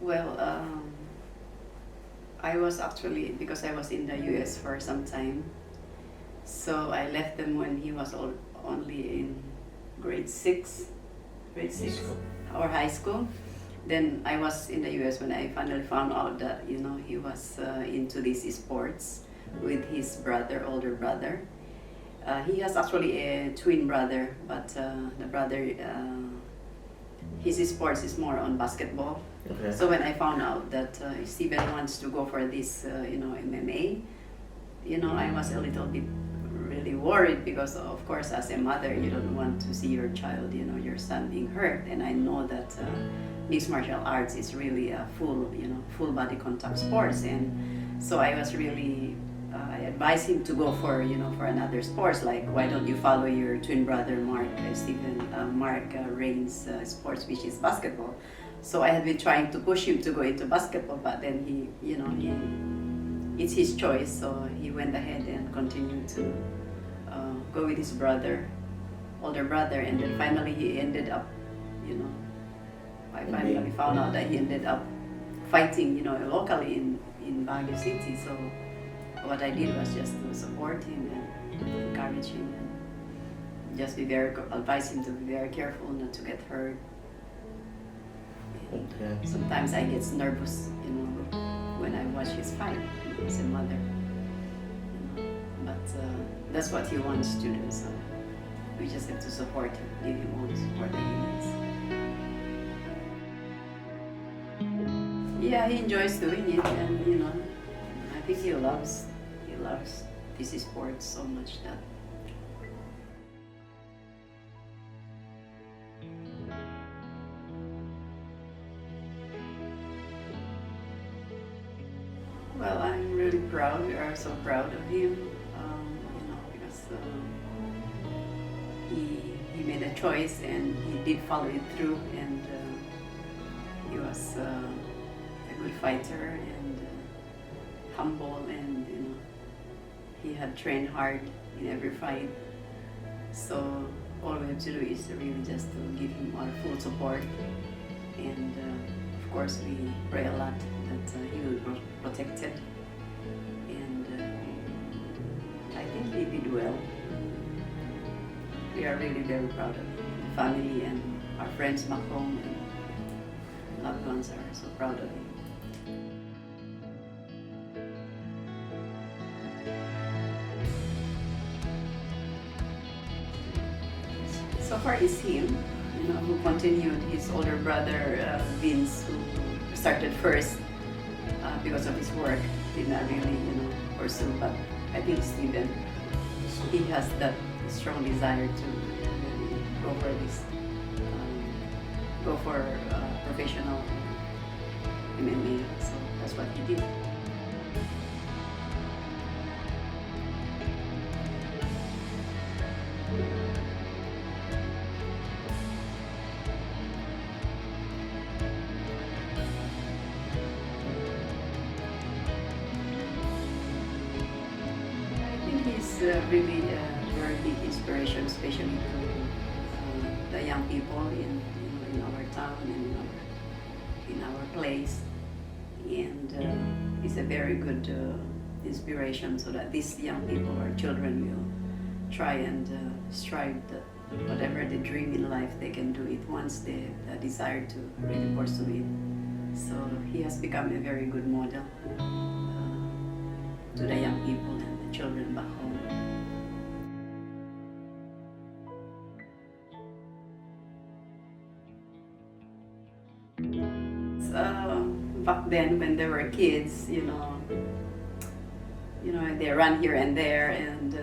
Well, I was actually, because I was in the US for some time, so I left them when he was only in grade 6, grade 6 or high school. Then I was in the US when I finally found out that, he was into these sports with his brother, older brother. He has actually a twin brother, but the brother, his sports is more on basketball. Okay. So when I found out that Steven wants to go for this, MMA, I was a little bit really worried because, of course, as a mother, you don't want to see your child, your son being hurt. And I know that mixed martial arts is really a full body contact sports. And so I was really, I advised him to go for, for another sports. Like, why don't you follow your twin brother, Mark Rain's sports, which is basketball. So I had been trying to push him to go into basketball, but then it's his choice. So he went ahead and continued to go with his older brother, and then finally he ended up, I finally found out that he ended up fighting, locally in Baguio City. So what I did was just to support him and encourage him and just advise him to be very careful not to get hurt. Okay. Sometimes I get nervous, when I watch his fight as a mother. But that's what he wants to do, so we just have to support him, give him all the support that he needs. Yeah, he enjoys doing it, and I think he loves this sport so much that. Well, I'm really proud. We are so proud of him, because he made a choice and he did follow it through, and he was a good fighter and humble, and he had trained hard in every fight. So all we have to do is really just to give him our full support, and of course we pray a lot that he will be protected, and I think he did well. We are really very proud of him. The family and our friends back home and loved ones are so proud of him. So far it's him, who continued. His older brother, Vince, who started first because of his work, did not really, pursue. But I think Steven, he has that strong desire to really go for this, professional MMA. So that's what he did. He's really a very big inspiration, especially to the young people in our town and in our place. And he's a very good inspiration, so that these young people or children will try and strive that whatever they dream in life, they can do it once they desire to really pursue it. So he has become a very good model to the young people and the children back home. Back then, when they were kids, they run here and there, and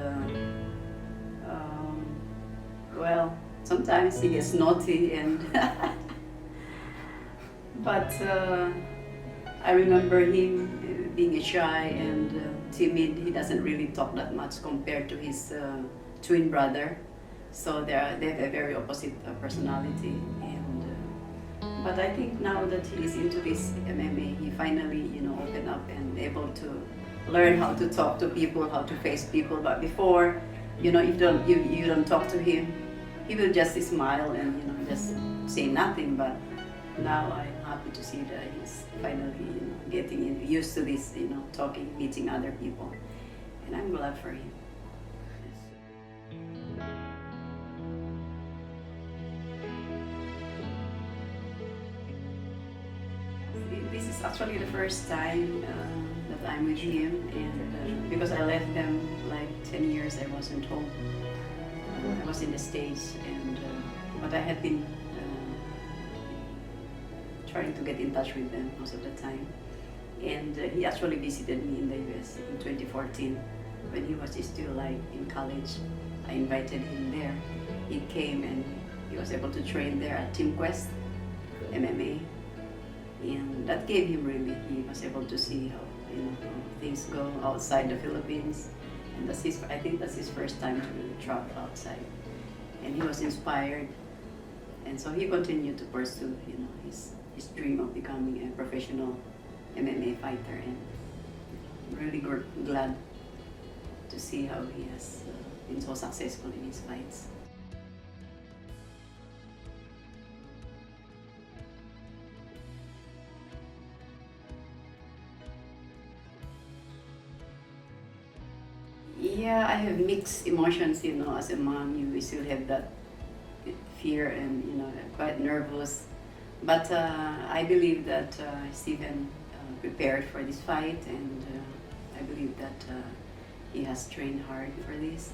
well, sometimes he gets naughty, and but I remember him being shy and timid. He doesn't really talk that much compared to his twin brother, so they have a very opposite personality. But I think now that he's into this MMA, he finally, opened up and able to learn how to talk to people, how to face people. But before, if you don't talk to him, he will just smile and just say nothing. But now I'm happy to see that he's finally, getting used to this, talking, meeting other people, and I'm glad for him. This is actually the first time that I'm with him, and because I left them like 10 years, I wasn't home. I was in the States, and but I had been trying to get in touch with them most of the time. And he actually visited me in the US in 2014 when he was still like in college. I invited him there. He came and he was able to train there at Team Quest MMA, and that gave him really. He was able to see how how things go outside the Philippines, and I think that's his first time to really travel outside, and he was inspired, and so he continued to pursue his dream of becoming a professional MMA fighter, and I'm really glad to see how he has been so successful in his fights. Yeah, I have mixed emotions, as a mom, you still have that fear and, quite nervous. But I believe that Stephen prepared for this fight, and I believe that he has trained hard for this.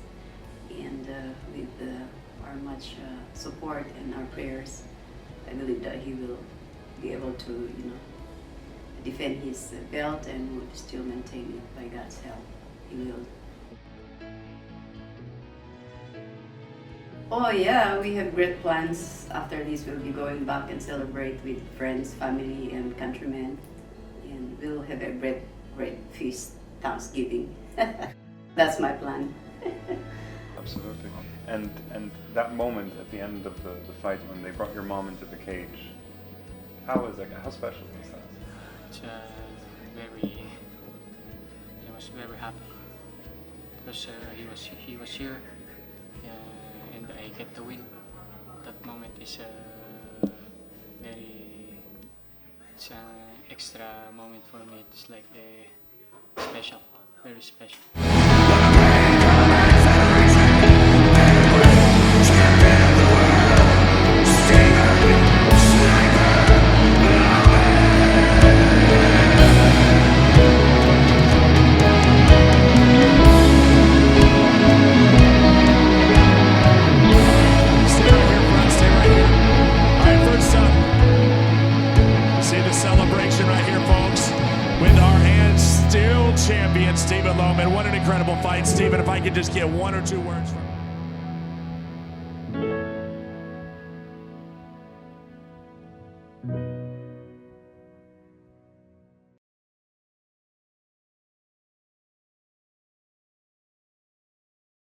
And with our much support and our prayers, I believe that he will be able to, defend his belt and would still maintain it by God's help. He will. Oh yeah, we have great plans. After this, we'll be going back and celebrate with friends, family, and countrymen, and we'll have a great feast, Thanksgiving. That's my plan. Absolutely. And that moment at the end of the fight when they brought your mom into the cage, how special was that? It's I was very happy because he was here, and I get the win. That moment is it's an extra moment for me. It's like special, very special. Champion Stephen Loman. What an incredible fight, Stephen. If I could just get one or two words from